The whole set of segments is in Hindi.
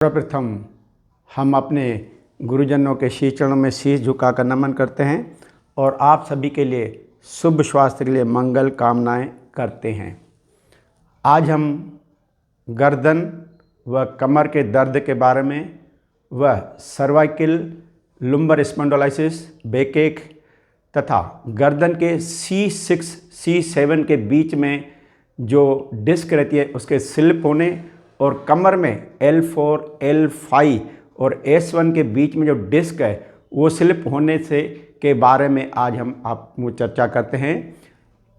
सर्वप्रथम हम अपने गुरुजनों के शीश चरणों में शीश झुकाकर नमन करते हैं और आप सभी के लिए शुभ स्वास्थ्य के लिए मंगल कामनाएं करते हैं। आज हम गर्दन व कमर के दर्द के बारे में व सर्वाइकल लुम्बर स्पॉन्डिलोसिस बैकएक तथा गर्दन के C6 C7 के बीच में जो डिस्क रहती है उसके स्लिप होने और कमर में L4 L5 और S1 के बीच में जो डिस्क है वो स्लिप होने से के बारे में आज हम आपको चर्चा करते हैं।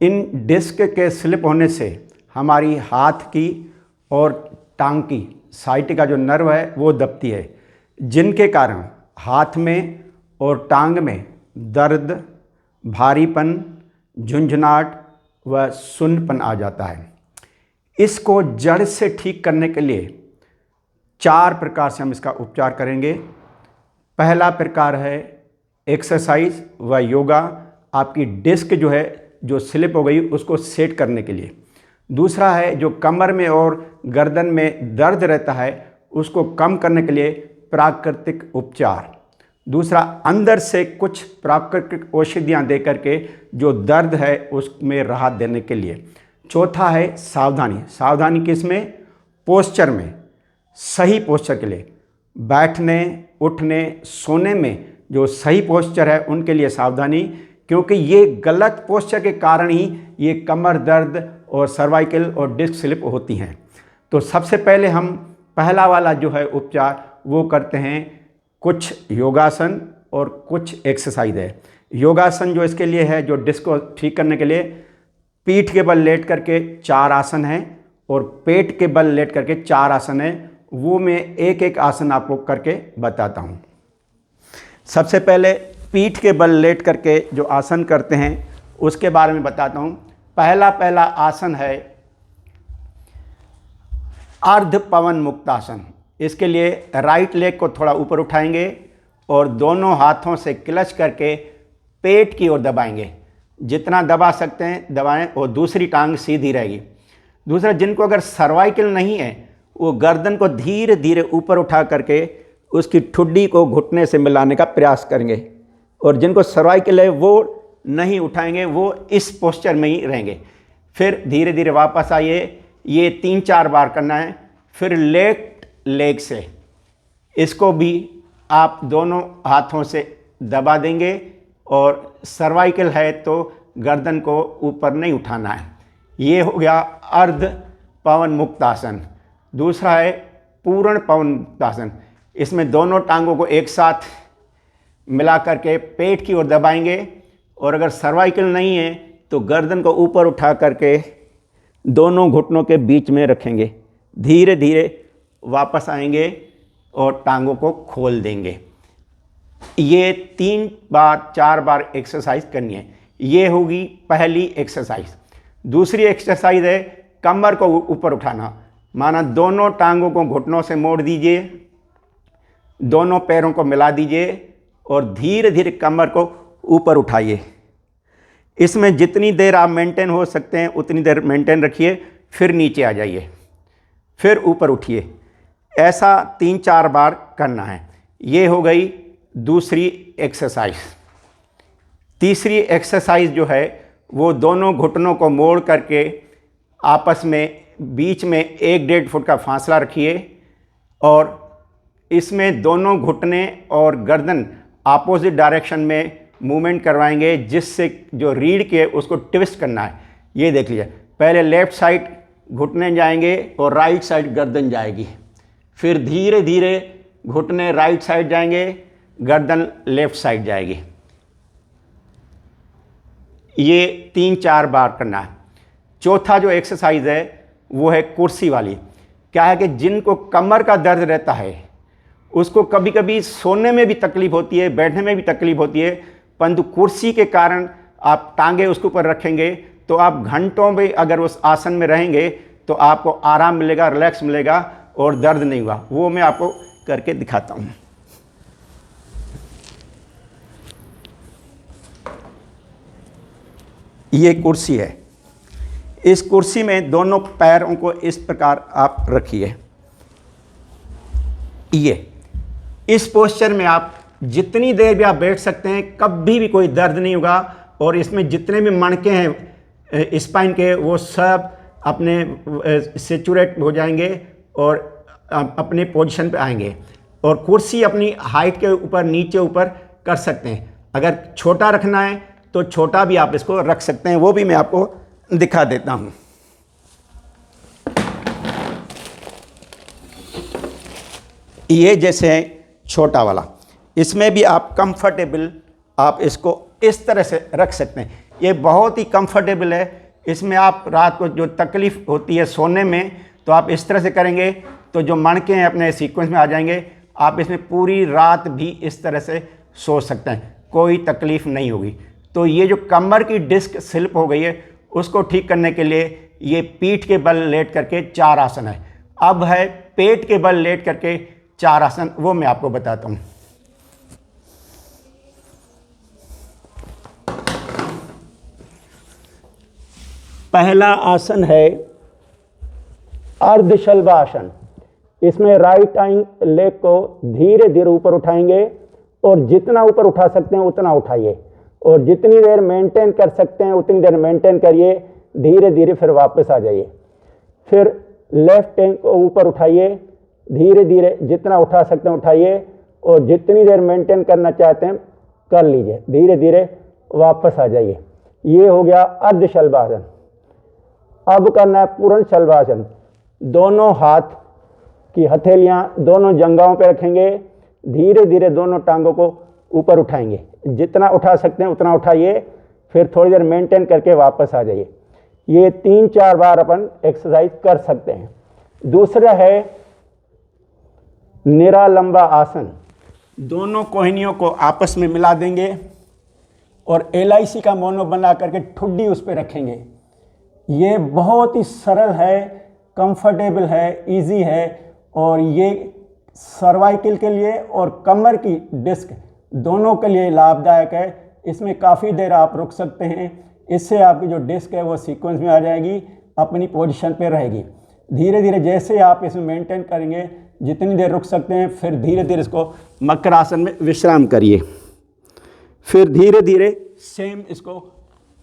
इन डिस्क के स्लिप होने से हमारी हाथ की और टांग की साइड का जो नर्व है वो दबती है, जिनके कारण हाथ में और टांग में दर्द, भारीपन, झुंझुनाहट व सुन्नपन आ जाता है। इसको जड़ से ठीक करने के लिए 4 प्रकार से हम इसका उपचार करेंगे। पहला प्रकार है एक्सरसाइज व योगा, आपकी डिस्क जो है जो स्लिप हो गई उसको सेट करने के लिए। दूसरा है जो कमर में और गर्दन में दर्द रहता है उसको कम करने के लिए प्राकृतिक उपचार। दूसरा अंदर से कुछ प्राकृतिक औषधियाँ दे करके जो दर्द है उसमें राहत देने के लिए। चौथा है सावधानी किसमें? पोस्चर में, सही पोस्चर के लिए, बैठने उठने सोने में जो सही पोस्चर है उनके लिए सावधानी, क्योंकि ये गलत पोस्चर के कारण ही ये कमर दर्द और सर्वाइकल और डिस्क स्लिप होती हैं। तो सबसे पहले हम पहला वाला जो है उपचार वो करते हैं, कुछ योगासन और कुछ एक्सरसाइज है। योगासन जो इसके लिए है, जो डिस्क को ठीक करने के लिए, पीठ के बल लेट करके 4 आसन हैं और पेट के बल लेट करके 4 आसन हैं। वो मैं एक एक आसन आपको करके बताता हूँ। सबसे पहले पीठ के बल लेट करके जो आसन करते हैं उसके बारे में बताता हूँ। पहला आसन है अर्ध पवन मुक्तासन। इसके लिए राइट लेग को थोड़ा ऊपर उठाएंगे और दोनों हाथों से क्लच करके पेट की ओर दबाएंगे। जितना दबा सकते हैं दबाएं और दूसरी टांग सीधी रहेगी। दूसरा, जिनको अगर सर्वाइकल नहीं है वो गर्दन को धीरे धीरे ऊपर उठा करके उसकी ठुड्डी को घुटने से मिलाने का प्रयास करेंगे, और जिनको सर्वाइकल है वो नहीं उठाएंगे, वो इस पोस्चर में ही रहेंगे। फिर धीरे धीरे वापस आइए, ये 3-4 बार करना है। फिर लेफ्ट लेग से इसको भी आप दोनों हाथों से दबा देंगे और सर्वाइकल है तो गर्दन को ऊपर नहीं उठाना है। ये हो गया अर्ध पवन मुक्तासन। दूसरा है पूर्ण पवन मुक्तासन। इसमें दोनों टांगों को एक साथ मिला करके पेट की ओर दबाएंगे और अगर सर्वाइकल नहीं है तो गर्दन को ऊपर उठा करके दोनों घुटनों के बीच में रखेंगे। धीरे धीरे वापस आएंगे और टांगों को खोल देंगे। ये 3-4 बार एक्सरसाइज करनी है। ये होगी पहली एक्सरसाइज। दूसरी एक्सरसाइज है कमर को ऊपर उठाना। माना दोनों टांगों को घुटनों से मोड़ दीजिए, दोनों पैरों को मिला दीजिए और धीरे धीरे कमर को ऊपर उठाइए। इसमें जितनी देर आप मेंटेन हो सकते हैं उतनी देर मेंटेन रखिए, फिर नीचे आ जाइए, फिर ऊपर उठिए। ऐसा 3-4 बार करना है। ये हो गई दूसरी एक्सरसाइज। तीसरी एक्सरसाइज जो है वो दोनों घुटनों को मोड़ करके आपस में बीच में 1-1.5 फुट का फासला रखिए और इसमें दोनों घुटने और गर्दन अपोजिट डायरेक्शन में मूवमेंट करवाएंगे, जिससे जो रीढ़ के उसको ट्विस्ट करना है। ये देख लीजिए, पहले लेफ़्ट साइड घुटने जाएंगे और राइट साइड गर्दन जाएगी। फिर धीरे धीरे घुटने राइट साइड जाएंगे, गर्दन लेफ़्ट साइड जाएगी। ये 3-4 बार करना है। चौथा जो एक्सरसाइज है वो है कुर्सी वाली। क्या है कि जिनको कमर का दर्द रहता है उसको कभी कभी सोने में भी तकलीफ होती है, बैठने में भी तकलीफ होती है, परंतु कुर्सी के कारण आप टांगे उसके ऊपर रखेंगे तो आप घंटों में अगर उस आसन में रहेंगे तो आपको आराम मिलेगा, रिलैक्स मिलेगा और दर्द नहीं हुआ। वो मैं आपको करके दिखाता हूँ। ये कुर्सी है। इस कुर्सी में दोनों पैरों को इस प्रकार आप रखिए। ये इस पोस्चर में आप जितनी देर भी आप बैठ सकते हैं, कभी भी कोई दर्द नहीं होगा। और इसमें जितने भी मणके हैं स्पाइन के, वो सब अपने सेचुरेट हो जाएंगे और अपने पोजीशन पे आएंगे। और कुर्सी अपनी हाइट के ऊपर नीचे ऊपर कर सकते हैं। अगर छोटा रखना है तो छोटा भी आप इसको रख सकते हैं, वो भी मैं आपको दिखा देता हूँ। ये जैसे है छोटा वाला, इसमें भी आप कंफर्टेबल आप इसको इस तरह से रख सकते हैं। ये बहुत ही कंफर्टेबल है। इसमें आप रात को जो तकलीफ़ होती है सोने में, तो आप इस तरह से करेंगे तो जो मणके हैं अपने सीक्वेंस में आ जाएंगे। आप इसमें पूरी रात भी इस तरह से सो सकते हैं, कोई तकलीफ़ नहीं होगी। तो ये जो कमर की डिस्क स्लिप हो गई है, उसको ठीक करने के लिए ये पीठ के बल लेट करके 4 आसन है। अब है पेट के बल लेट करके 4 आसन, वो मैं आपको बताता हूँ। पहला आसन है अर्धशलभासन। इसमें राइट लेग को धीरे धीरे ऊपर उठाएंगे और जितना ऊपर उठा सकते हैं उतना उठाइए, और जितनी देर मेंटेन कर सकते हैं उतनी देर मेंटेन करिए। धीरे धीरे फिर वापस आ जाइए। फिर लेफ्ट हैंड को ऊपर उठाइए, धीरे धीरे जितना उठा सकते हैं उठाइए, और जितनी देर मेंटेन करना चाहते हैं कर लीजिए। धीरे धीरे वापस आ जाइए। ये हो गया अर्धशलभासन। अब करना है पूर्ण शलभासन। दोनों हाथ की हथेलियां दोनों जंघाओं पे रखेंगे, धीरे धीरे दोनों टांगों को ऊपर उठाएंगे। जितना उठा सकते हैं उतना उठाइए, फिर थोड़ी देर मेंटेन करके वापस आ जाइए। ये 3-4 बार अपन एक्सरसाइज कर सकते हैं। दूसरा है निरालंबा आसन। दोनों कोहनियों को आपस में मिला देंगे और LIC का मोनो बना करके ठुड्डी उस पर रखेंगे। ये बहुत ही सरल है, कंफर्टेबल है, इजी है, और ये सर्वाइकल के लिए और कमर की डिस्क दोनों के लिए लाभदायक है। इसमें काफ़ी देर आप रुक सकते हैं। इससे आपकी जो डिस्क है वो सीक्वेंस में आ जाएगी, अपनी पोजीशन पे रहेगी। धीरे धीरे जैसे आप इसमें मेंटेन करेंगे, जितनी देर रुक सकते हैं, फिर धीरे धीरे इसको मकर आसन में विश्राम करिए। फिर धीरे धीरे सेम इसको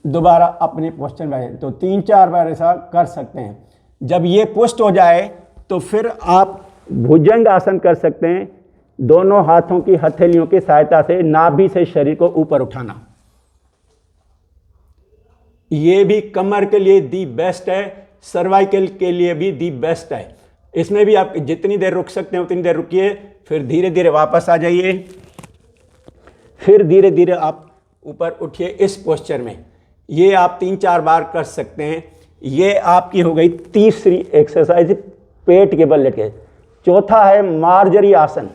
दोबारा अपने पोस्चर में आए। तो 3-4 बार ऐसा कर सकते हैं। जब ये पुष्ट हो जाए तो फिर आप भुजंग आसन कर सकते हैं। दोनों हाथों की हथेलियों की सहायता से नाभि से शरीर को ऊपर उठाना। ये भी कमर के लिए दी बेस्ट है, सर्वाइकल के लिए भी दी बेस्ट है। इसमें भी आप जितनी देर रुक सकते हैं उतनी देर रुकिए, फिर धीरे धीरे वापस आ जाइए। फिर धीरे धीरे आप ऊपर उठिए इस पोस्चर में। ये आप 3-4 बार कर सकते हैं। ये आपकी हो गई तीसरी एक्सरसाइज, पेट के बल लेट के। चौथा है मार्जरी आसन।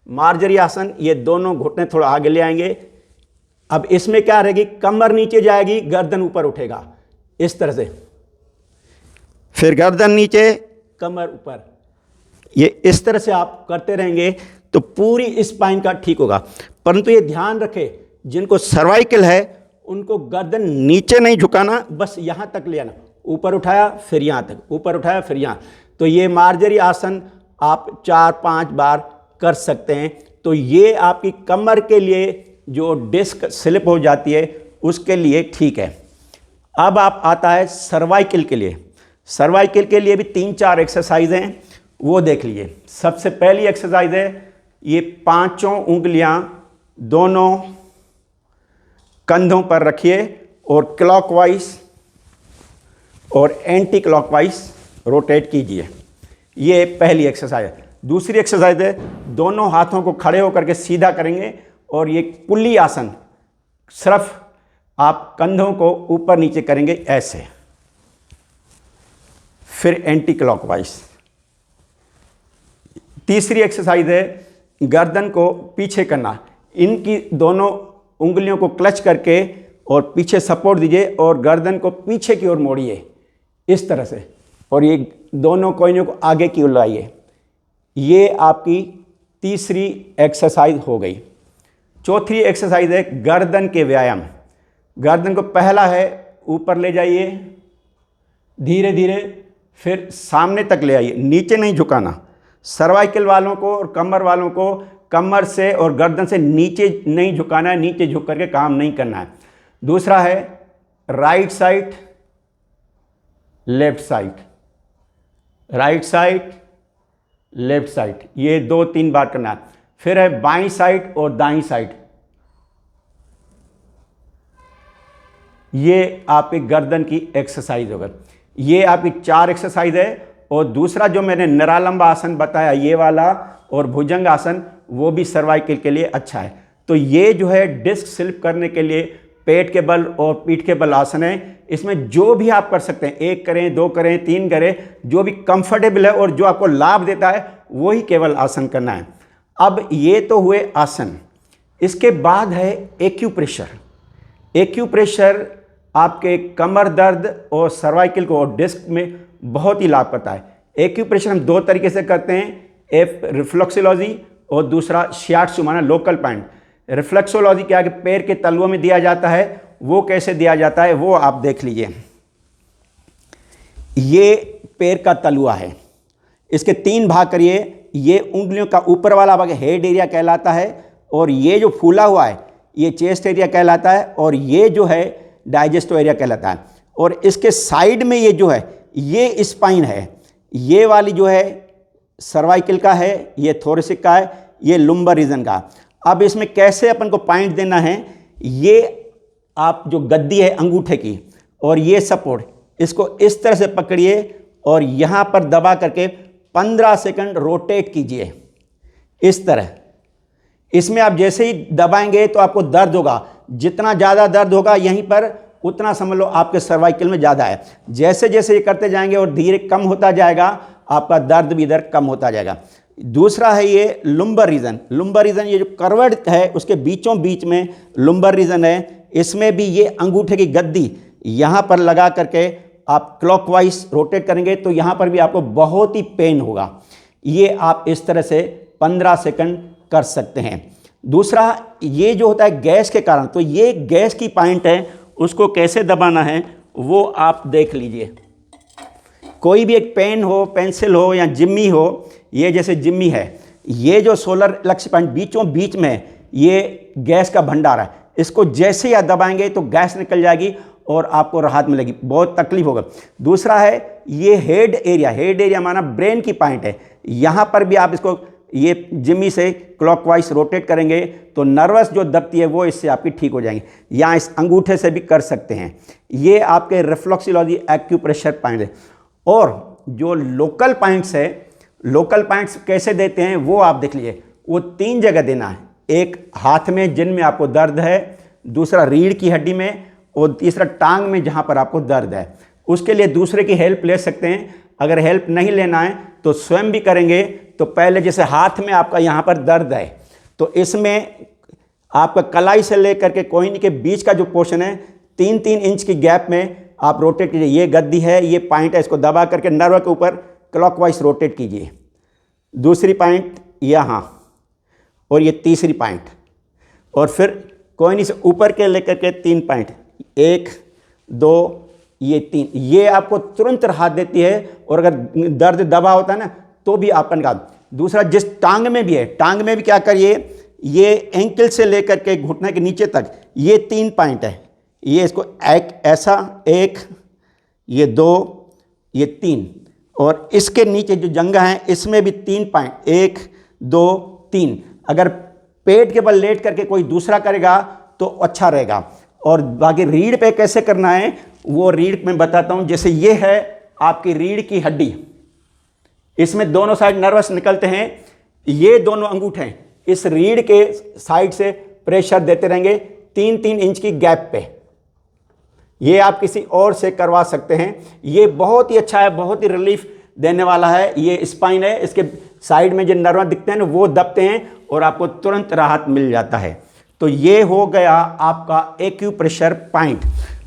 मार्जरी आसन, ये दोनों घुटने थोड़ा आगे ले आएंगे। अब इसमें क्या रहेगी, कमर नीचे जाएगी, गर्दन ऊपर उठेगा इस तरह से, फिर गर्दन नीचे, कमर ऊपर। ये इस तरह से आप करते रहेंगे तो पूरी स्पाइन का ठीक होगा। परंतु ये ध्यान रखें, जिनको सर्वाइकल है उनको गर्दन नीचे नहीं झुकाना, बस यहाँ तक ले आना। ऊपर उठाया फिर यहाँ तक, ऊपर उठाया फिर यहाँ। तो ये मार्जरी आसन आप 4-5 बार कर सकते हैं। तो ये आपकी कमर के लिए जो डिस्क स्लिप हो जाती है उसके लिए ठीक है। अब आप आता है सर्वाइकल के लिए। सर्वाइकल के लिए भी 3-4 एक्सरसाइज हैं, वो देख लीजिए। सबसे पहली एक्सरसाइज है, ये 5 उंगलियां दोनों कंधों पर रखिए और क्लॉकवाइज और एंटी क्लॉकवाइज रोटेट कीजिए। ये पहली एक्सरसाइज है। दूसरी एक्सरसाइज है, दोनों हाथों को खड़े होकर के सीधा करेंगे और ये पुल्ली आसन, सिर्फ आप कंधों को ऊपर नीचे करेंगे ऐसे, फिर एंटी क्लॉकवाइज। तीसरी एक्सरसाइज है, गर्दन को पीछे करना। इनकी दोनों उंगलियों को क्लच करके और पीछे सपोर्ट दीजिए और गर्दन को पीछे की ओर मोड़िए इस तरह से, और ये दोनों कोहनियों को आगे की ओर लाइए। ये आपकी तीसरी एक्सरसाइज हो गई। चौथी एक्सरसाइज है गर्दन के व्यायाम। गर्दन को पहला है ऊपर ले जाइए धीरे धीरे, फिर सामने तक ले आइए, नीचे नहीं झुकाना, सर्वाइकल वालों को और कमर वालों को कमर से और गर्दन से नीचे नहीं झुकाना है, नीचे झुक करके काम नहीं करना है। दूसरा है right side left side, right side left side, ये 2-3 बार करना है। फिर है बाईं साइड और दाईं साइड, ये आपकी गर्दन की एक्सरसाइज होगा। ये आपकी 4 एक्सरसाइज है। और दूसरा जो मैंने निरालंब आसन बताया ये वाला और भुजंग आसन, वो भी सर्वाइकल के लिए अच्छा है। तो ये जो है डिस्क स्लिप करने के लिए पेट के बल और पीठ के बल आसन है। इसमें जो भी आप कर सकते हैं, 1 करें, 2 करें, 3 करें, जो भी कंफर्टेबल है और जो आपको लाभ देता है वही केवल आसन करना है। अब ये तो हुए आसन। इसके बाद है एक्यूप्रेशर। एक्यूप्रेशर आपके कमर दर्द और सर्वाइकल को और डिस्क में बहुत ही लाभ करता है। एक्यूप्रेशर हम 2 तरीके से करते हैं, एक रिफ्लेक्सोलॉजी और दूसरा शियाट्सु माना लोकल पॉइंट। रिफ्लेक्सोलॉजी क्या है कि पैर के तलुओं में दिया जाता है, वो कैसे दिया जाता है वो आप देख लीजिए। ये पैर का तलुआ है, इसके 3 भाग करिए। ये उंगलियों का ऊपर वाला भाग हेड एरिया कहलाता है, और ये जो फूला हुआ है ये चेस्ट एरिया कहलाता है, और ये जो है डाइजेस्टिव एरिया कहलाता है। और इसके साइड में ये जो है ये स्पाइन है, ये वाली जो है सर्वाइकल का है, ये थोरेसिक का है, ये लुम्बर रीजन का। अब इसमें कैसे अपन को पॉइंट देना है, ये आप जो गद्दी है अंगूठे की और ये सपोर्ट, इसको इस तरह से पकड़िए और यहाँ पर दबा करके 15 सेकंड रोटेट कीजिए इस तरह। इसमें आप जैसे ही दबाएंगे तो आपको दर्द होगा, जितना ज़्यादा दर्द होगा यहीं पर उतना समझ लो आपके सर्वाइकल में ज़्यादा है। जैसे जैसे ये करते जाएंगे और धीरे कम होता जाएगा, आपका दर्द भी इधर कम होता जाएगा। दूसरा है ये लुम्बर रीजन। लुम्बर रीजन ये जो करवट है उसके बीचों बीच में लुम्बर रीजन है। इसमें भी ये अंगूठे की गद्दी यहाँ पर लगा करके आप क्लॉकवाइज रोटेट करेंगे तो यहाँ पर भी आपको बहुत ही पेन होगा। ये आप इस तरह से 15 सेकंड कर सकते हैं। दूसरा ये जो होता है गैस के कारण, तो ये गैस की पॉइंट है, उसको कैसे दबाना है वो आप देख लीजिए। कोई भी एक पेन हो, पेंसिल हो या जिम्मी हो, ये जैसे जिम्मी है, ये जो सोलर लक्ष्य पॉइंट बीचों बीच में ये गैस का भंडार है, इसको जैसे ही आप दबाएंगे तो गैस निकल जाएगी और आपको राहत मिलेगी, बहुत तकलीफ होगा। दूसरा है ये हेड एरिया। हेड एरिया माना ब्रेन की पॉइंट है, यहाँ पर भी आप इसको ये जिम्मी से क्लॉकवाइज रोटेट करेंगे तो नर्वस जो दबती है वो इससे आपकी ठीक हो जाएंगे। यहाँ इस अंगूठे से भी कर सकते हैं। ये आपके रिफ्लेक्सोलॉजी एक्यूप्रेशर पॉइंट है। और जो लोकल पॉइंट्स है, लोकल पॉइंट्स कैसे देते हैं वो आप देख लीजिए। वो 3 जगह देना है, एक हाथ में जिनमें आपको दर्द है, दूसरा रीढ़ की हड्डी में, और तीसरा टांग में जहाँ पर आपको दर्द है। उसके लिए दूसरे की हेल्प ले सकते हैं। अगर हेल्प नहीं लेना है तो स्वयं भी करेंगे। तो पहले जैसे हाथ में आपका यहाँ पर दर्द है तो इसमें आपका कलाई से लेकर के कोहनी के बीच का जो पोर्शन है 3-3 इंच की गैप में आप रोटेट कीजिए। ये गद्दी है, ये पॉइंट है, इसको दबा करके नर्व के ऊपर क्लॉकवाइज रोटेट कीजिए। दूसरी पॉइंट यहाँ, और ये तीसरी पॉइंट, और फिर कोहनी से ऊपर के लेकर के 3 पॉइंट, 1, 2, ये 3, ये आपको तुरंत राहत देती है। और अगर दर्द दबा होता है ना तो भी आपका निकाल। दूसरा जिस टांग में भी है, टांग में भी क्या करिए, ये एंकल से लेकर के घुटने के नीचे तक ये 3 पॉइंट है, ये इसको एक ऐसा, 1, ये 2, ये 3, और इसके नीचे जो जंघा है इसमें भी 3 पॉइंट, 1, 2, 3। अगर पेट के बल लेट करके कोई दूसरा करेगा तो अच्छा रहेगा। और बाकी रीढ़ पे कैसे करना है वो रीढ़ में बताता हूँ। जैसे ये है आपकी रीढ़ की हड्डी, इसमें दोनों साइड नर्वस निकलते हैं। ये दोनों अंगूठे इस रीढ़ के साइड से प्रेशर देते रहेंगे 3-3 इंच की गैप पे। ये आप किसी और से करवा सकते हैं। ये बहुत ही अच्छा है, बहुत ही रिलीफ देने वाला है। ये स्पाइन है, इसके साइड में जो नर्व दिखते हैं ना वो दबते हैं और आपको तुरंत राहत मिल जाता है। तो ये हो गया आपका एक्यूप्रेशर पॉइंट।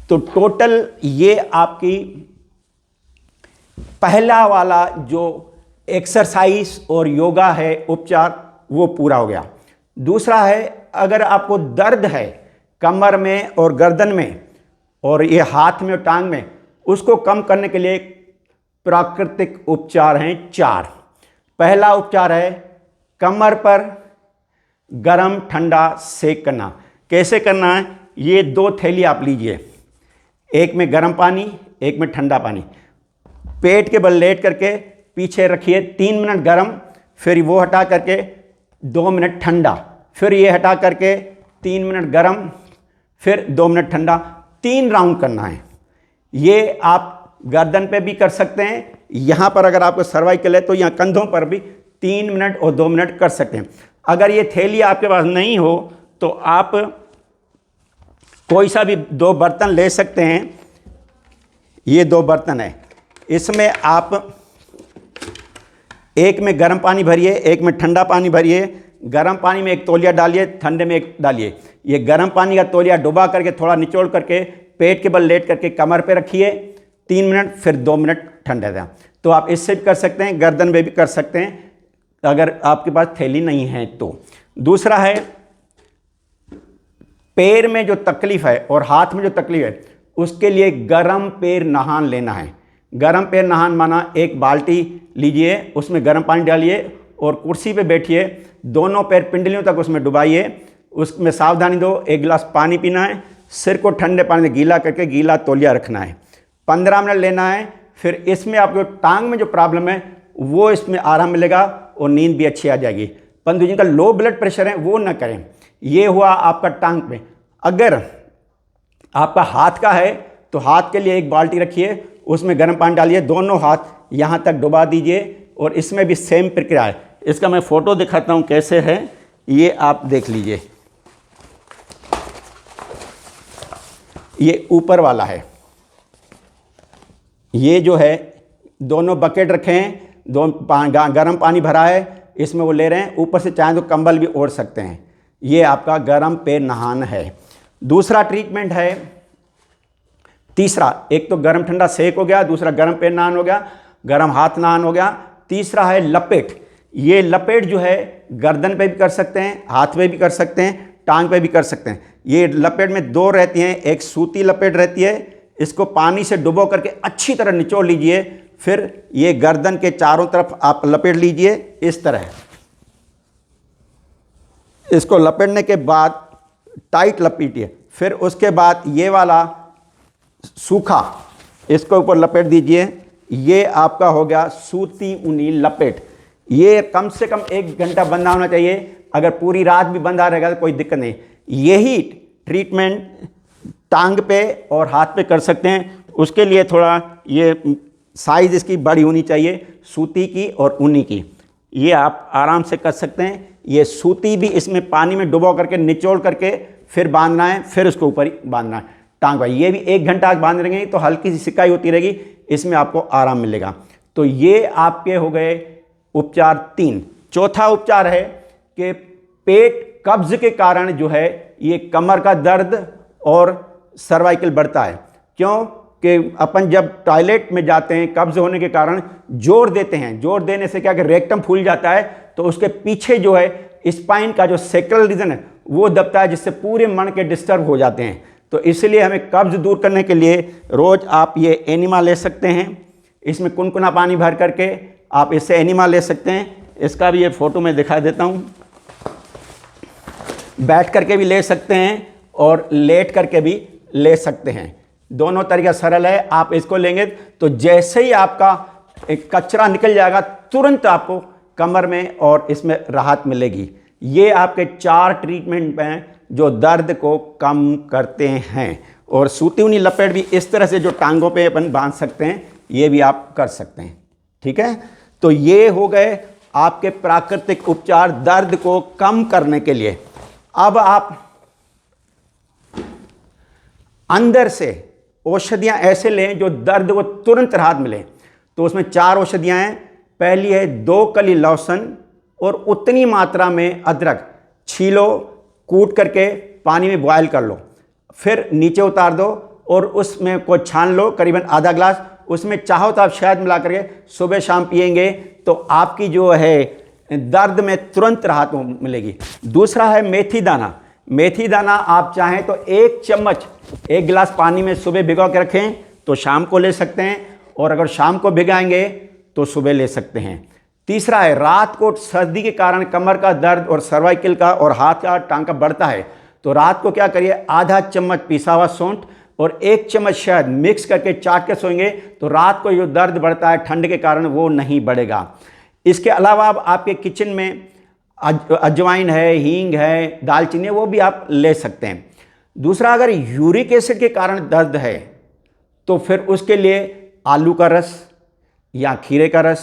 तो टोटल ये आपकी पहला वाला जो एक्सरसाइज और योगा है उपचार वो पूरा हो गया। दूसरा है अगर आपको दर्द है कमर में और गर्दन में और ये हाथ में और टांग में, उसको कम करने के लिए प्राकृतिक उपचार हैं 4। पहला उपचार है कमर पर गरम ठंडा सेक करना। कैसे करना है? ये 2 थैली आप लीजिए, एक में गर्म पानी, एक में ठंडा पानी। पेट के बल लेट करके पीछे रखिए, 3 मिनट गर्म, फिर वो हटा करके 2 मिनट ठंडा, फिर ये हटा करके 3 मिनट गर्म, फिर 2 मिनट ठंडा। 3 राउंड करना है। ये आप गर्दन पे भी कर सकते हैं, यहाँ पर अगर आपको सर्वाइकल है तो यहाँ कंधों पर भी 3 मिनट और 2 मिनट कर सकते हैं। अगर ये थैली आपके पास नहीं हो तो आप कोई सा भी 2 बर्तन ले सकते हैं। ये 2 बर्तन है, इसमें आप एक में गर्म पानी भरिए, एक में ठंडा पानी भरिए। गर्म पानी में एक तौलिया डालिए, ठंडे में एक डालिए। ये गर्म पानी का तौलिया डुबा करके थोड़ा निचोड़ करके पेट के बल लेट करके कमर पे रखिए 3 मिनट, फिर 2 मिनट ठंडा था। तो आप इससे भी कर सकते हैं, गर्दन में भी कर सकते हैं अगर आपके पास थैली नहीं है तो। दूसरा है पैर में जो तकलीफ है और हाथ में जो तकलीफ है उसके लिए गरम पैर नहान लेना है। गरम पैर नहान माना एक बाल्टी लीजिए, उसमें गर्म पानी डालिए और कुर्सी पे बैठिए, दोनों पैर पिंडलियों तक उसमें डुबाइए। उसमें सावधानी दो, 1 गिलास पानी पीना है, सिर को ठंडे पानी से गीला करके गीला तौलिया रखना है। 15 मिनट लेना है। फिर इसमें आपको टांग में जो प्रॉब्लम है वो इसमें आराम मिलेगा और नींद भी अच्छी आ जाएगी। परंतु जिनका लो ब्लड प्रेशर है वो ना करें। ये हुआ आपका टांग पे। अगर आपका हाथ का है तो हाथ के लिए एक बाल्टी रखिए, उसमें गर्म पानी डालिए, दोनों हाथ यहाँ तक डुबा दीजिए और इसमें भी सेम प्रक्रिया है। इसका मैं फ़ोटो दिखाता हूँ कैसे है, ये आप देख लीजिए। ये ऊपर वाला है, ये जो है दोनों बकेट रखे हैं, गर्म पानी भरा है, इसमें वो ले रहे हैं। ऊपर से चाहें तो कंबल भी ओढ़ सकते हैं। ये आपका गर्म पैर नहान है। दूसरा ट्रीटमेंट है, तीसरा, एक तो गर्म ठंडा सेक हो गया, दूसरा गर्म पैर नहान हो गया, गर्म हाथ नहान हो गया। तीसरा है लपेट। ये लपेट जो है गर्दन पे भी कर सकते हैं, हाथ पे भी कर सकते हैं, टांग पे भी कर सकते हैं। ये लपेट में 2 रहती हैं, एक सूती लपेट रहती है, इसको पानी से डुबो करके अच्छी तरह निचोड़ लीजिए। फिर ये गर्दन के चारों तरफ आप लपेट लीजिए इस तरह। इसको लपेटने के बाद टाइट लपेटिए। फिर उसके बाद ये वाला सूखा इसको ऊपर लपेट दीजिए। ये आपका हो गया सूती ऊनी लपेट। ये कम से कम 1 घंटा बंधा होना चाहिए। अगर पूरी रात भी बंधा रहेगा तो कोई दिक्कत नहीं। यही ट्रीटमेंट टांग पे और हाथ पे कर सकते हैं। उसके लिए थोड़ा ये साइज़ इसकी बड़ी होनी चाहिए, सूती की और ऊनी की। ये आप आराम से कर सकते हैं। ये सूती भी इसमें पानी में डुबो करके निचोड़ करके फिर बांधना है, फिर उसको ऊपर ही बांधना है टांग पर। ये भी 1 घंटा बांध रहेंगे तो हल्की सी सिकाई होती रहेगी, इसमें आपको आराम मिलेगा। तो ये आपके हो गए उपचार 3। चौथा उपचार है कि पेट कब्ज के कारण जो है ये कमर का दर्द और सर्वाइकल बढ़ता है। क्यों कि अपन जब टॉयलेट में जाते हैं कब्ज होने के कारण जोर देते हैं, जोर देने से क्या कि रेक्टम फूल जाता है, तो उसके पीछे जो है स्पाइन का जो सेक्रल रीजन है वो दबता है, जिससे पूरे मन के डिस्टर्ब हो जाते हैं। तो इसलिए हमें कब्ज दूर करने के लिए रोज़ आप ये एनिमा ले सकते हैं। इसमें कुनकुना पानी भर करके आप इससे एनिमा ले सकते हैं। इसका भी ये फ़ोटो मैं दिखा देता हूँ। बैठ करके भी ले सकते हैं और लेट करके भी ले सकते हैं। दोनों तरीका सरल है। आप इसको लेंगे तो जैसे ही आपका एक कचरा निकल जाएगा तुरंत आपको कमर में और इसमें राहत मिलेगी। ये आपके 4 ट्रीटमेंट हैं जो दर्द को कम करते हैं। और सूती ऊनी लपेट भी इस तरह से जो टांगों पे अपन बांध सकते हैं, ये भी आप कर सकते हैं। ठीक है, तो ये हो गए आपके प्राकृतिक उपचार दर्द को कम करने के लिए। अब आप अंदर से औषधियाँ ऐसे लें जो दर्द को तुरंत राहत मिले। तो उसमें 4 औषधियाँ हैं। पहली है 2 कली लहसुन और उतनी मात्रा में अदरक छीलो, कूट करके पानी में बॉयल कर लो, फिर नीचे उतार दो और उसमें को छान लो करीबन आधा ग्लास। उसमें चाहो तो आप शहद मिला करके सुबह शाम पिएंगे तो आपकी जो है दर्द में तुरंत राहत मिलेगी। दूसरा है मेथी दाना। मेथी दाना आप चाहें तो 1 चम्मच 1 गिलास पानी में सुबह भिगो के रखें तो शाम को ले सकते हैं, और अगर शाम को भिगाएंगे तो सुबह ले सकते हैं। तीसरा है रात को सर्दी के कारण कमर का दर्द और सर्वाइकल का और हाथ का टांग का बढ़ता है, तो रात को क्या करिए, आधा चम्मच पिसा हुआ सौंठ और 1 चम्मच शहद मिक्स करके चाट के सोएंगे, तो रात को जो दर्द बढ़ता है ठंड के कारण वो नहीं बढ़ेगा। इसके अलावा अब आपके किचन में अजवाइन है, हींग है, दालचीनी, वो भी आप ले सकते हैं। दूसरा, अगर यूरिक एसिड के कारण दर्द है तो फिर उसके लिए आलू का रस या खीरे का रस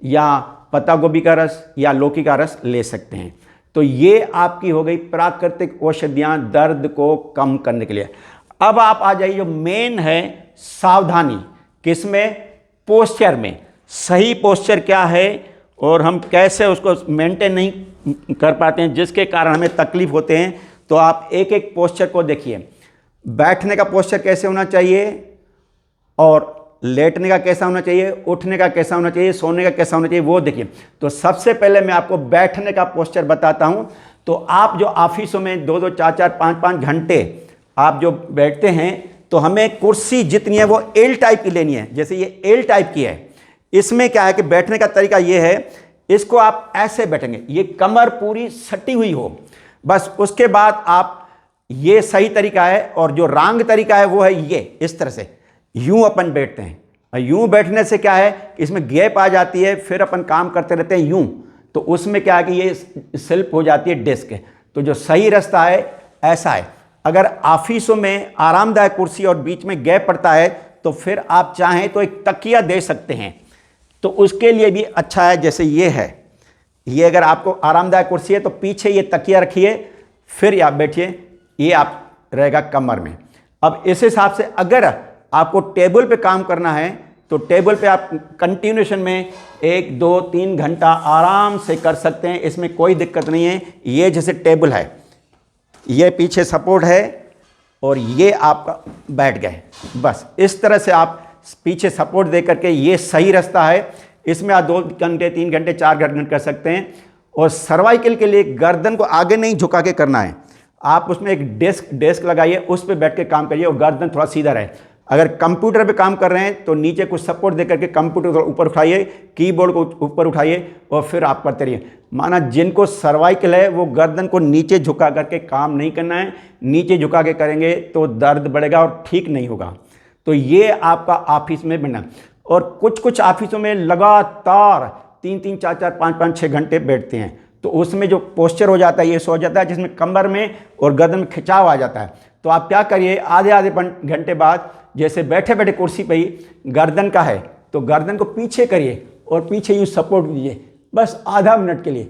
या पत्ता गोभी का रस या लौकी का रस ले सकते हैं। तो ये आपकी हो गई प्राकृतिक औषधियाँ दर्द को कम करने के लिए। अब आप आ जाइए, जो मेन है सावधानी, किसमें, पोस्चर में। सही पोस्चर क्या है और हम कैसे उसको मेंटेन नहीं कर पाते हैं, जिसके कारण हमें तकलीफ होते हैं। तो आप एक एक पोस्चर को देखिए। बैठने का पोस्चर कैसे होना चाहिए और लेटने का कैसा होना चाहिए, उठने का कैसा होना चाहिए, सोने का कैसा होना चाहिए, वो देखिए। तो सबसे पहले मैं आपको बैठने का पोस्चर बताता हूं। तो आप जो ऑफिसों में 2-2, 4-4, 5-5 घंटे आप जो बैठते हैं, तो हमें कुर्सी जितनी है वो एल टाइप की लेनी है। जैसे ये एल टाइप की है, इसमें क्या है कि बैठने का तरीका ये है, इसको आप ऐसे बैठेंगे, ये कमर पूरी सटी हुई हो, बस। उसके बाद आप, ये सही तरीका है। और जो रॉन्ग तरीका है वो है ये, इस तरह से यूं अपन बैठते हैं। और यूं बैठने से क्या है कि इसमें गैप आ जाती है, फिर अपन काम करते रहते हैं यूं, तो उसमें क्या है कि ये स्लिप हो जाती है डिस्क। तो जो सही रास्ता है ऐसा है। अगर ऑफिसों में आरामदायक कुर्सी और बीच में गैप पड़ता है, तो फिर आप चाहें तो एक तकिया दे सकते हैं, तो उसके लिए भी अच्छा है। जैसे ये है, ये अगर आपको आरामदायक कुर्सी है तो पीछे ये तकिया रखिए, फिर आप बैठिए, ये आप रहेगा कमर में। अब इस हिसाब से अगर आपको टेबल पे काम करना है, तो टेबल पे आप कंटिन्यूएशन में 1, 2, 3 घंटा आराम से कर सकते हैं, इसमें कोई दिक्कत नहीं है। ये जैसे टेबल है, ये पीछे सपोर्ट है और ये आपका बैठ गए, बस इस तरह से आप पीछे सपोर्ट दे करके, ये सही रास्ता है। इसमें आप 2 घंटे, 3 घंटे, 4 घंटे कर सकते हैं। और सर्वाइकल के लिए गर्दन को आगे नहीं झुका के करना है। आप उसमें एक डेस्क लगाइए, उस पर बैठ के काम करिए और गर्दन थोड़ा सीधा रहे। अगर कंप्यूटर पे काम कर रहे हैं तो नीचे कुछ सपोर्ट दे करके कंप्यूटर को ऊपर उठाइए, कीबोर्ड को ऊपर उठाइए और फिर आप करते रहिए। माना जिनको सर्वाइकल है वो गर्दन को नीचे झुका करके काम नहीं करना है, नीचे झुका के करेंगे तो दर्द बढ़ेगा और ठीक नहीं होगा। तो ये आपका ऑफिस में बनना। और कुछ ऑफिसों में लगातार 3-3, 4-4, 5-5, 6 घंटे बैठते हैं, तो उसमें जो पोस्चर हो जाता है ये सो जाता है, जिसमें कमर में और गर्दन में खिंचाव आ जाता है। तो आप क्या करिए, आधे घंटे बाद, जैसे बैठे बैठे कुर्सी पे ही गर्दन का है तो गर्दन को पीछे करिए और पीछे यूँ सपोर्ट दीजिए, बस आधा मिनट के लिए,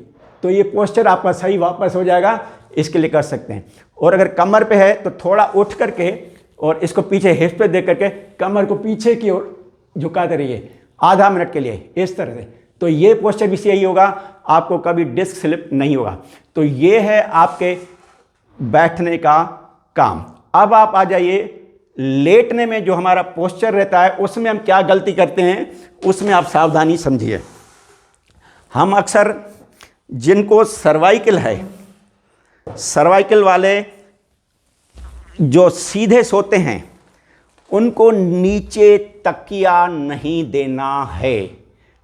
तो ये पोस्चर आपका सही वापस हो जाएगा। इसके लिए कर सकते हैं। और अगर कमर पे है तो थोड़ा उठ करके और इसको पीछे हिप पे दे करके कमर को पीछे की ओर झुकाते रहिए आधा मिनट के लिए, इस तरह से। तो ये पोस्चर भी सही होगा, आपको कभी डिस्क स्लिप नहीं होगा। तो ये है आपके बैठने का काम। अब आप आ जाइए लेटने में, जो हमारा पोस्चर रहता है उसमें हम क्या गलती करते हैं, उसमें आप सावधानी समझिए। हम अक्सर जिनको सर्वाइकल है, सर्वाइकल वाले जो सीधे सोते हैं, उनको नीचे तकिया नहीं देना है।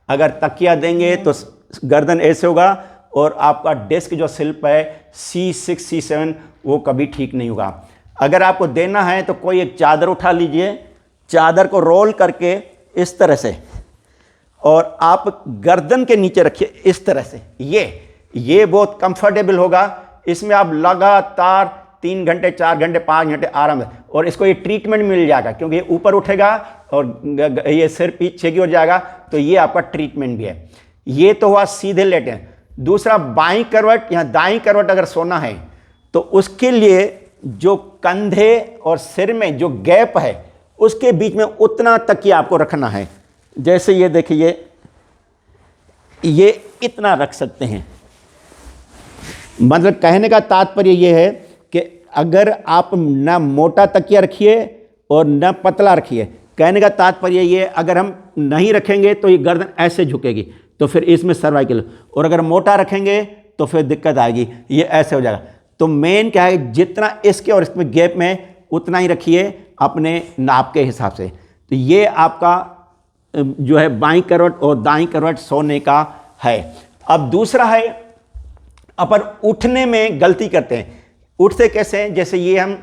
अगर तकिया देंगे तो गर्दन ऐसे होगा और आपका डिस्क जो स्लिप है C6, C7 वो कभी ठीक नहीं होगा। अगर आपको देना है तो कोई एक चादर उठा लीजिए, चादर को रोल करके इस तरह से, और आप गर्दन के नीचे रखिए इस तरह से। ये बहुत कंफर्टेबल होगा। इसमें आप लगातार 3 घंटे, 4 घंटे, 5 घंटे आराम से, और इसको ये ट्रीटमेंट मिल जाएगा क्योंकि ये ऊपर उठेगा और ये सिर पीछे की ओर जाएगा, तो ये आपका ट्रीटमेंट भी है। ये तो हुआ सीधे लेटे। दूसरा, बाईं करवट या दाईं करवट अगर सोना है तो उसके लिए जो कंधे और सिर में जो गैप है उसके बीच में उतना तकिया आपको रखना है। जैसे ये देखिए, ये इतना रख सकते हैं। मतलब कहने का तात्पर्य ये है कि अगर आप ना मोटा तकिया रखिए और ना पतला रखिए। कहने का तात्पर्य ये, अगर हम नहीं रखेंगे तो ये गर्दन ऐसे झुकेगी, तो फिर इसमें सर्वाइकल, और अगर मोटा रखेंगे तो फिर दिक्कत आएगी, ये ऐसे हो जाएगा। तो मेन क्या है, जितना इसके और इसमें गैप में उतना ही रखिए अपने नाप के हिसाब से। तो ये आपका जो है बाईं करवट और दाईं करवट सोने का है। अब दूसरा है, अपन उठने में गलती करते हैं। उठते कैसे हैं? जैसे ये हम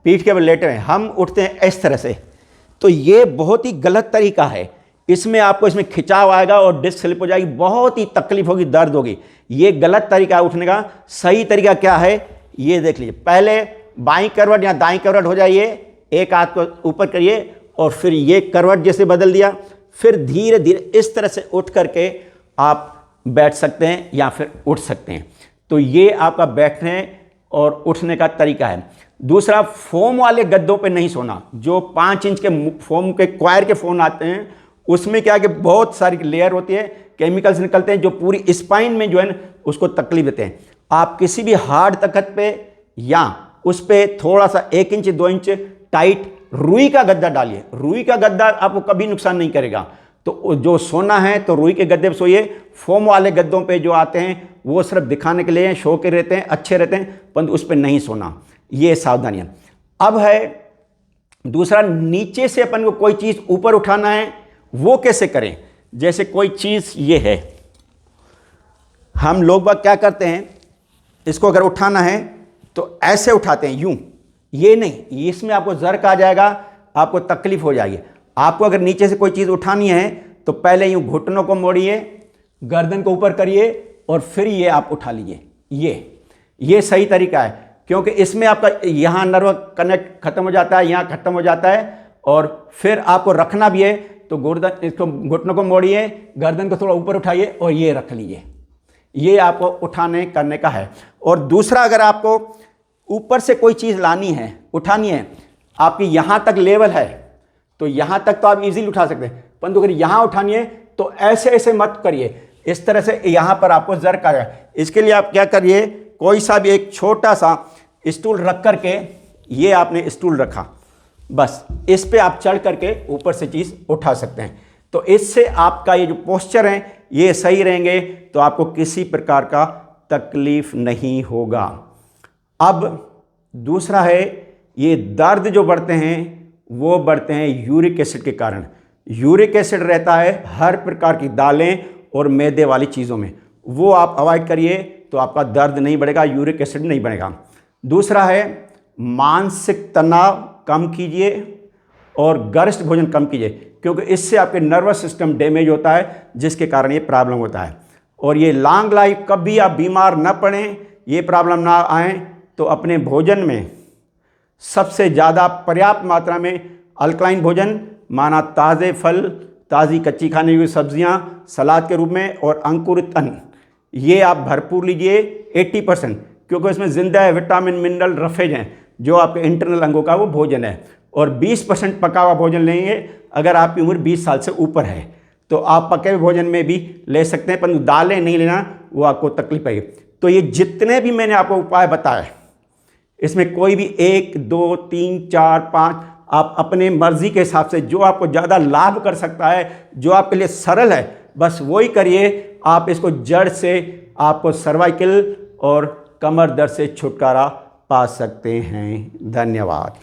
पीठ के बल लेटे हैं, हम उठते हैं इस तरह से, तो ये बहुत ही गलत तरीका है। इसमें आपको इसमें खिंचाव आएगा और डिस्क स्लिप हो जाएगी, बहुत ही तकलीफ होगी, दर्द होगी। ये गलत तरीका है उठने का। सही तरीका क्या है ये देख लीजिए। पहले बाईं करवट या दाईं करवट हो जाइए, एक हाथ को ऊपर करिए और फिर ये करवट जैसे बदल दिया, फिर धीरे धीरे इस तरह से उठ करके आप बैठ सकते हैं या फिर उठ सकते हैं। तो ये आपका बैठने और उठने का तरीका है। दूसरा, फोम वाले गद्दों पे नहीं सोना। जो 5 इंच के फोम के क्वायर के फोन आते हैं, उसमें क्या है कि बहुत सारी लेयर होती है, केमिकल्स निकलते हैं जो पूरी स्पाइन में जो है ना उसको तकलीफ देते हैं। आप किसी भी हार्ड तख्त पे या उस पर थोड़ा सा 1 इंच 2 इंच टाइट रुई का गद्दा डालिए। रुई का गद्दा आपको कभी नुकसान नहीं करेगा। तो जो सोना है तो रुई के गद्दे पे सोइए। फोम वाले गद्दों पे जो आते हैं वो सिर्फ दिखाने के लिए शो के रहते हैं, अच्छे रहते हैं, परंतु उस पर नहीं सोना। ये सावधानियां। अब है दूसरा, नीचे से अपन को कोई चीज़ ऊपर उठाना है, वो कैसे करें? जैसे कोई चीज़ ये है, हम लोग बाग क्या करते हैं, इसको अगर उठाना है तो ऐसे उठाते हैं, यूं। ये नहीं, इसमें आपको जर्क आ जाएगा, आपको तकलीफ हो जाएगी। आपको अगर नीचे से कोई चीज़ उठानी है तो पहले यूं घुटनों को मोड़िए, गर्दन को ऊपर करिए और फिर ये आप उठा लीजिए। ये सही तरीका है, क्योंकि इसमें आपका यहाँ नर्व कनेक्ट खत्म हो जाता है, यहाँ खत्म हो जाता है। और फिर आपको रखना भी है तो गर्दन, इसको घुटनों को मोड़िए, गर्दन को थोड़ा ऊपर उठाइए और ये रख लीजिए। ये आपको उठाने करने का है। और दूसरा, अगर आपको ऊपर से कोई चीज़ लानी है, उठानी है, आपकी यहाँ तक लेवल है तो यहाँ तक तो आप इजीली उठा सकते हैं, परंतु अगर यहाँ उठानी है तो ऐसे ऐसे मत करिए, इस तरह से यहाँ पर आपको जर्क आ जाए। इसके लिए आप क्या करिए, कोई सा भी एक छोटा सा स्टूल रख करके, ये आपने स्टूल रखा, बस इस पे आप चढ़ करके ऊपर से चीज़ उठा सकते हैं। तो इससे आपका ये जो पोस्चर है ये सही रहेंगे, तो आपको किसी प्रकार का तकलीफ नहीं होगा। अब दूसरा है, ये दर्द जो बढ़ते हैं वो बढ़ते हैं यूरिक एसिड के कारण। यूरिक एसिड रहता है हर प्रकार की दालें और मैदे वाली चीज़ों में, वो आप अवॉइड करिए तो आपका दर्द नहीं बढ़ेगा, यूरिक एसिड नहीं बढ़ेगा। दूसरा है, मानसिक तनाव कम कीजिए और गरिष्ठ भोजन कम कीजिए, क्योंकि इससे आपके नर्वस सिस्टम डैमेज होता है, जिसके कारण ये प्रॉब्लम होता है। और ये लॉन्ग लाइफ, कभी आप बीमार न पड़ें, ये प्रॉब्लम ना आए, तो अपने भोजन में सबसे ज़्यादा पर्याप्त मात्रा में अल्कलाइन भोजन, माना ताज़े फल, ताज़ी कच्ची खाने की सब्जियां सलाद के रूप में और अंकुरित अन्न, ये आप भरपूर लीजिए 80%, क्योंकि इसमें जिंदा है विटामिन, मिनरल, रफेज हैं, जो आपके इंटरनल अंगों का वो भोजन है। और 20% पका हुआ भोजन लेंगे अगर आपकी उम्र 20 साल से ऊपर है, तो आप पके हुए भोजन में भी ले सकते हैं, परंतु दालें नहीं लेना, वो आपको तकलीफ आएगी। तो ये जितने भी मैंने आपको उपाय बताए, इसमें कोई भी 1, 2, 3, 4, 5 आप अपने मर्जी के हिसाब से, जो आपको ज़्यादा लाभ कर सकता है, जो आपके लिए सरल है, बस वही करिए। आप इसको जड़ से आपको सर्वाइकल और कमर दर्द से छुटकारा पा सकते हैं। धन्यवाद।